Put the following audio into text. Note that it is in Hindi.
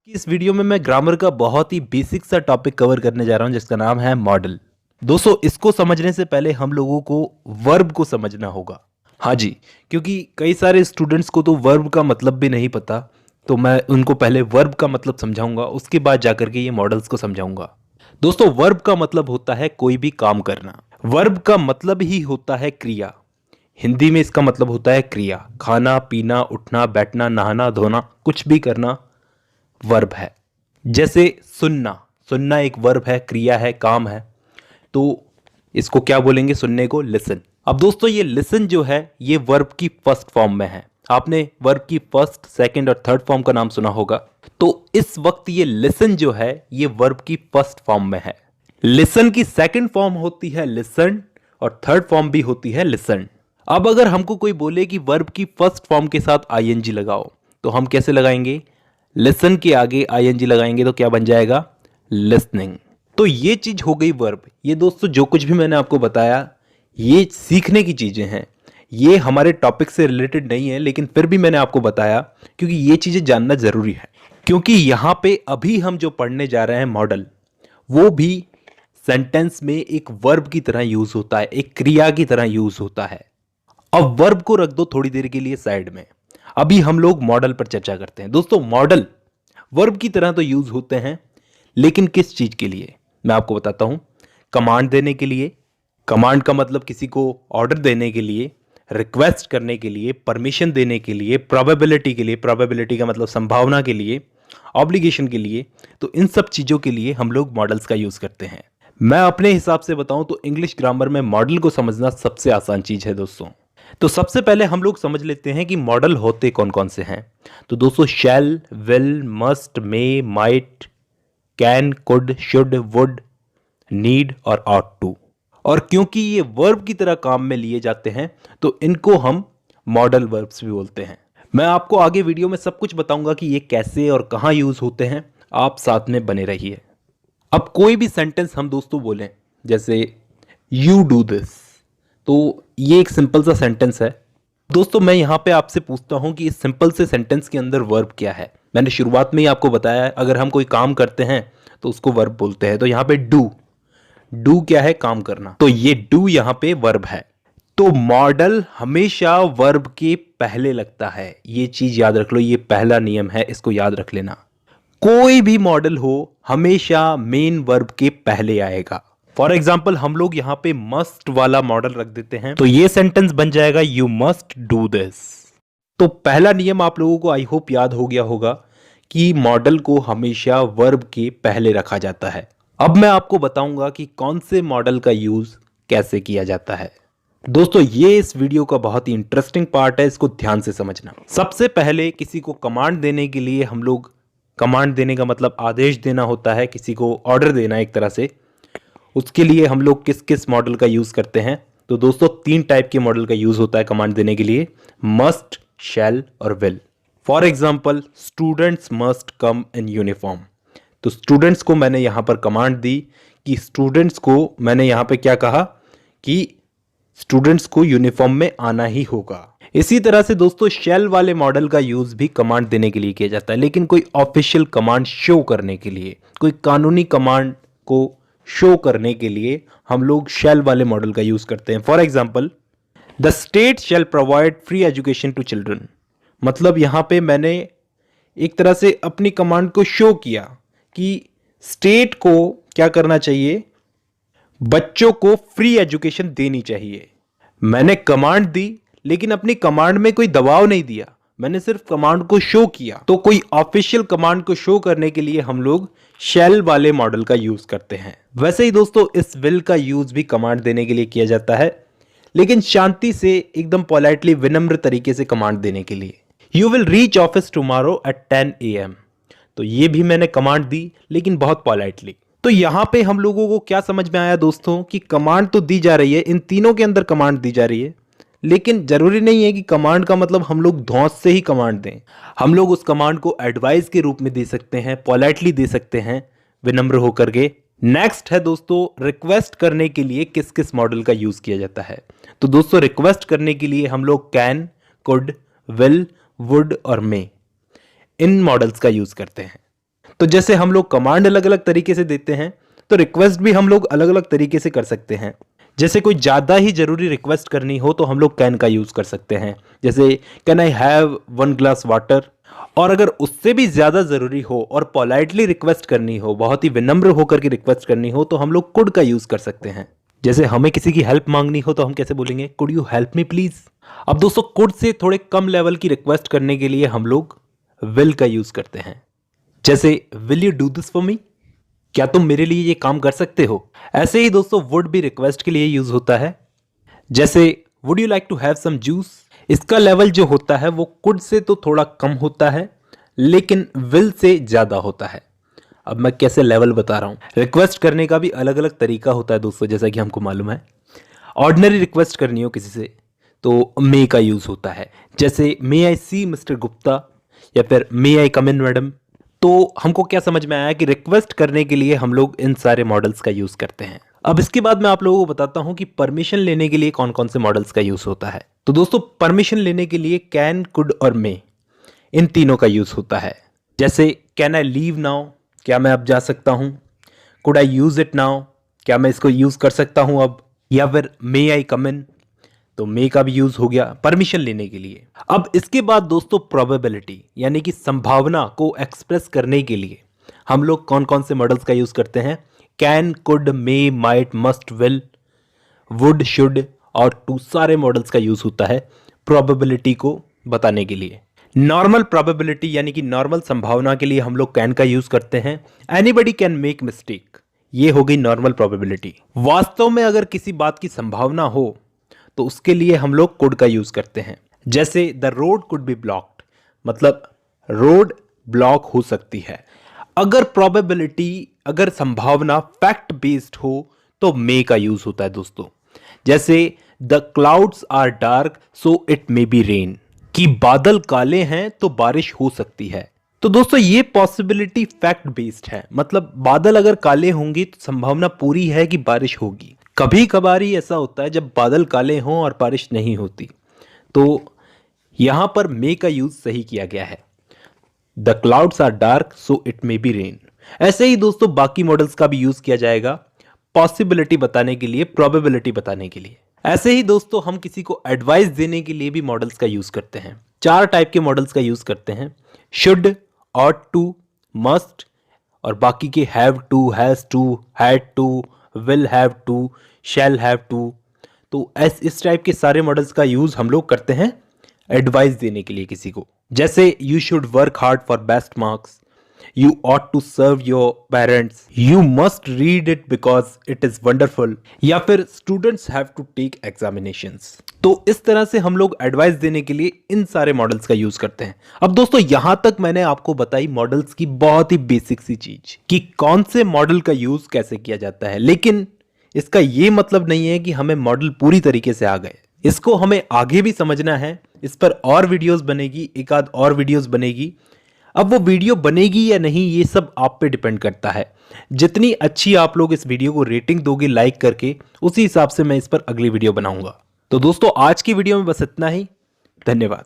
इस वीडियो में मैं ग्रामर का बहुत ही बेसिक सा टॉपिक कवर करने जा रहा हूं जिसका नाम है मॉडल। दोस्तों इसको समझने से पहले हम लोगों को वर्ब को समझना होगा। हाँ जी, क्योंकि कई सारे स्टूडेंट्स को तो वर्ब का मतलब भी नहीं पता, तो मैं उनको पहले वर्ब का मतलब समझाऊंगा, उसके बाद जाकर के ये मॉडल्स को समझाऊंगा। दोस्तों वर्ब का मतलब होता है कोई भी काम करना। वर्ब का मतलब ही होता है क्रिया। हिंदी में इसका मतलब होता है क्रिया, खाना पीना उठना बैठना नहाना धोना कुछ भी करना वर्ब है। जैसे सुनना, सुनना एक वर्ब है, क्रिया है, काम है, तो इसको क्या बोलेंगे? सुनने को लिसन। अब दोस्तों ये लिसन जो है ये वर्ब की फर्स्ट फॉर्म में है। आपने वर्ब की फर्स्ट सेकंड और थर्ड फॉर्म का नाम सुना होगा, तो इस वक्त ये लिसन जो है ये वर्ब की फर्स्ट फॉर्म में है। लिसन की सेकंड फॉर्म होती है लिसन और थर्ड फॉर्म भी होती है लिसन। अब अगर हमको कोई बोले कि वर्ब की फर्स्ट फॉर्म के साथ आईएनजी लगाओ, तो हम कैसे लगाएंगे? लिसन के आगे आईएनजी लगाएंगे तो क्या बन जाएगा? लिसनिंग। तो ये चीज हो गई वर्ब। ये दोस्तों जो कुछ भी मैंने आपको बताया ये सीखने की चीजें हैं, ये हमारे टॉपिक से रिलेटेड नहीं है, लेकिन फिर भी मैंने आपको बताया क्योंकि ये चीजें जानना जरूरी है। क्योंकि यहां पे अभी हम जो पढ़ने जा रहे हैं मॉडल, वो भी सेंटेंस में एक वर्ब की तरह यूज होता है, एक क्रिया की तरह यूज होता है। अब वर्ब को रख दो थोड़ी देर के लिए साइड में, अभी हम लोग मॉडल पर चर्चा करते हैं। दोस्तों मॉडल वर्ब की तरह तो यूज होते हैं, लेकिन किस चीज के लिए मैं आपको बताता हूं। कमांड देने के लिए, कमांड का मतलब किसी को ऑर्डर देने के लिए, रिक्वेस्ट करने के लिए, परमिशन देने के लिए, प्रोबेबिलिटी के लिए, प्रोबेबिलिटी का मतलब संभावना के लिए, ऑब्लिगेशन के लिए, तो इन सब चीजों के लिए हम लोग मॉडल्स का यूज करते हैं। मैं अपने हिसाब से बताऊं तो इंग्लिश ग्रामर में मॉडल को समझना सबसे आसान चीज है दोस्तों। तो सबसे पहले हम लोग समझ लेते हैं कि मॉडल होते कौन कौन से हैं। तो दोस्तों shall, will, must, may, might, can, could, should, would, need और ऑट टू। और क्योंकि ये वर्ब की तरह काम में लिए जाते हैं तो इनको हम मॉडल वर्ब्स भी बोलते हैं। मैं आपको आगे वीडियो में सब कुछ बताऊंगा कि ये कैसे और कहां यूज होते हैं, आप साथ में बने रहिए। अब कोई भी सेंटेंस हम दोस्तों बोलें, जैसे यू डू दिस, तो ये एक सिंपल सा सेंटेंस है। दोस्तों मैं यहां पे आपसे पूछता हूं कि इस सिंपल से सेंटेंस के अंदर वर्ब क्या है। मैंने शुरुआत में ही आपको बताया अगर हम कोई काम करते हैं तो उसको वर्ब बोलते हैं। तो यहां पे डू, डू क्या है? काम करना, तो ये डू यहां पे वर्ब है। तो मॉडल हमेशा वर्ब के पहले लगता है, ये चीज याद रख लो, ये पहला नियम है, इसको याद रख लेना। कोई भी मॉडल हो हमेशा मेन वर्ब के पहले आएगा। फॉर एग्जाम्पल हम लोग यहां पे मस्ट वाला मॉडल रख देते हैं, तो ये सेंटेंस बन जाएगा यू मस्ट डू दिस। तो पहला नियम आप लोगों को आई होप याद हो गया होगा कि मॉडल को हमेशा वर्ब के पहले रखा जाता है। अब मैं आपको बताऊंगा कि कौन से मॉडल का यूज कैसे किया जाता है। दोस्तों ये इस वीडियो का बहुत ही इंटरेस्टिंग पार्ट है, इसको ध्यान से समझना। सबसे पहले किसी को कमांड देने के लिए हम लोग, कमांड देने का मतलब आदेश देना होता है, किसी को ऑर्डर देना एक तरह से, उसके लिए हम लोग किस किस मॉडल का यूज करते हैं। तो दोस्तों तीन टाइप के मॉडल का यूज होता है कमांड देने के लिए, मस्ट, शैल और will. For example students must come in uniform, तो स्टूडेंट्स को मैंने यहां पर कमांड दी कि स्टूडेंट्स को, मैंने यहां पे क्या कहा कि स्टूडेंट्स को यूनिफॉर्म में आना ही होगा। इसी तरह से दोस्तों शैल वाले मॉडल का यूज भी कमांड देने के लिए किया जाता है, लेकिन कोई ऑफिशियल कमांड शो करने के लिए, कोई कानूनी कमांड को शो करने के लिए हम लोग शैल वाले मॉडल का यूज करते हैं। For example the state shall provide free education to children, मतलब यहां पे मैंने एक तरह से अपनी कमांड को शो किया कि स्टेट को क्या करना चाहिए, बच्चों को फ्री एजुकेशन देनी चाहिए। मैंने कमांड दी लेकिन अपनी कमांड में कोई दबाव नहीं दिया, मैंने सिर्फ कमांड को शो किया। तो कोई ऑफिशियल कमांड को शो करने के लिए हम लोग शैल वाले मॉडल का यूज करते हैं। वैसे ही दोस्तों इस विल का यूज भी कमांड देने के लिए किया जाता है, लेकिन शांति से, एकदम पोलाइटली, विनम्र तरीके से कमांड देने के लिए। You will reach office tomorrow at 10 AM, तो ये भी मैंने कमांड दी लेकिन बहुत पोलाइटली। तो यहां पे हम लोगों को क्या समझ में आया दोस्तों कि कमांड तो दी जा रही है, इन तीनों के अंदर कमांड दी जा रही है, लेकिन जरूरी नहीं है कि कमांड का मतलब हम लोग धौंस से ही कमांड दें। हम लोग उस कमांड को एडवाइस के रूप में दे सकते हैं, पोलाइटली दे सकते हैं, विनम्र होकर के। नेक्स्ट है दोस्तों रिक्वेस्ट करने के लिए किस किस मॉडल का यूज किया जाता है। तो दोस्तों रिक्वेस्ट करने के लिए हम लोग कैन, कुड, विल, वुड और मे, इन मॉडल्स का यूज करते हैं। तो जैसे हम लोग कमांड अलग अलग तरीके से देते हैं, तो रिक्वेस्ट भी हम लोग अलग अलग तरीके से कर सकते हैं। जैसे कोई ज़्यादा ही ज़रूरी रिक्वेस्ट करनी हो तो हम लोग कैन का यूज़ कर सकते हैं, जैसे can I have 1 glass water. और अगर उससे भी ज़्यादा ज़रूरी हो और पोलाइटली रिक्वेस्ट करनी हो, बहुत ही विनम्र होकर के रिक्वेस्ट करनी हो, तो हम लोग कुड का यूज़ कर सकते हैं। जैसे हमें किसी की हेल्प मांगनी हो तो हम कैसे बोलेंगे, could you help me please. अब दोस्तों कुड से थोड़े कम लेवल की रिक्वेस्ट करने के लिए हम लोग विल का यूज़ करते हैं। जैसे will you do this for me, क्या तुम मेरे लिए ये काम कर सकते हो। ऐसे ही दोस्तों वुड भी रिक्वेस्ट के लिए यूज होता है। जैसे would you like to have some juice, इसका लेवल जो होता है वो कुड से तो थोड़ा कम होता है, लेकिन विल से ज्यादा होता है। अब मैं कैसे लेवल बता रहा हूं। रिक्वेस्ट करने का भी अलग अलग तरीका होता है दोस्तों, जैसा कि हमको मालूम है। ऑर्डिनरी रिक्वेस्ट करनी हो किसी से तो मे का यूज होता है, जैसे मे आई सी मिस्टर गुप्ता या फिर मे आई कम इन मैडम। तो हमको क्या समझ में आया कि रिक्वेस्ट करने के लिए हम लोग इन सारे मॉडल्स का यूज करते हैं। अब इसके बाद मैं आप लोगों को बताता हूं कि परमिशन लेने के लिए कौन कौन से मॉडल्स का यूज होता है। तो दोस्तों परमिशन लेने के लिए कैन, कुड और मे, इन तीनों का यूज होता है। जैसे कैन आई लीव नाउ, क्या मैं अब जा सकता हूं। Could I use it now, क्या मैं इसको यूज कर सकता हूं अब। या फिर मे आई कम इन, तो मे का भी यूज हो गया परमिशन लेने के लिए। अब इसके बाद दोस्तों प्रोबेबिलिटी यानी कि संभावना को एक्सप्रेस करने के लिए हम लोग कौन कौन से मॉडल्स का यूज करते हैं। Can, could, may, might, must, will, would, should और टू, सारे मॉडल्स का यूज होता है प्रोबेबिलिटी को बताने के लिए। नॉर्मल प्रोबेबिलिटी यानी कि नॉर्मल संभावना के लिए हम लोग कैन का यूज करते हैं। एनीबडी कैन मेक मिस्टेक, ये हो गई नॉर्मल प्रोबेबिलिटी। वास्तव में अगर किसी बात की संभावना हो तो उसके लिए हम लोग कुड का यूज करते हैं। जैसे the road could be blocked, मतलब रोड ब्लॉक हो सकती है। अगर प्रोबेबिलिटी, अगर संभावना फैक्ट बेस्ड हो तो मे का यूज होता है दोस्तों। जैसे the clouds are dark so it may be rain, कि बादल काले हैं तो बारिश हो सकती है। तो दोस्तों ये पॉसिबिलिटी फैक्ट बेस्ड है, मतलब बादल अगर काले होंगे तो संभावना पूरी है कि बारिश होगी। कभी कभार ही ऐसा होता है जब बादल काले हों और बारिश नहीं होती, तो यहां पर मे का यूज सही किया गया है। The clouds are dark so it may be rain. ऐसे ही दोस्तों बाकी मॉडल्स का भी यूज किया जाएगा पॉसिबिलिटी बताने के लिए, प्रोबेबिलिटी बताने के लिए। ऐसे ही दोस्तों हम किसी को एडवाइस देने के लिए भी मॉडल्स का यूज करते हैं। 4 टाइप के मॉडल्स का यूज करते हैं, शुड, ऑट टू, मस्ट और बाकी के have to, has to, had to, will have to, shall have to. तो इस टाइप के सारे मॉडल्स का यूज हम लोग करते हैं एडवाइस देने के लिए किसी को। जैसे you should work hard for best marks, you ought to serve your parents, you must read it because it is wonderful, या फिर students have to take examinations. तो इस तरह से हम लोग एडवाइस देने के लिए इन सारे मॉडल्स का यूज करते हैं। अब दोस्तों यहां तक मैंने आपको बताई मॉडल्स की बहुत ही बेसिक सी चीज कि कौन से मॉडल का यूज कैसे किया जाता है, लेकिन इसका यह मतलब नहीं है कि हमें मॉडल पूरी तरीके से आ गए। इसको हमें आगे भी समझना है, इस पर और वीडियोस बनेगी, एक आध और वीडियोस बनेगी। अब वो वीडियो बनेगी या नहीं ये सब आप पे डिपेंड करता है। जितनी अच्छी आप लोग इस वीडियो को रेटिंग दोगे लाइक करके, उसी हिसाब से मैं इस पर अगली वीडियो बनाऊंगा। तो दोस्तों आज की वीडियो में बस इतना ही। धन्यवाद।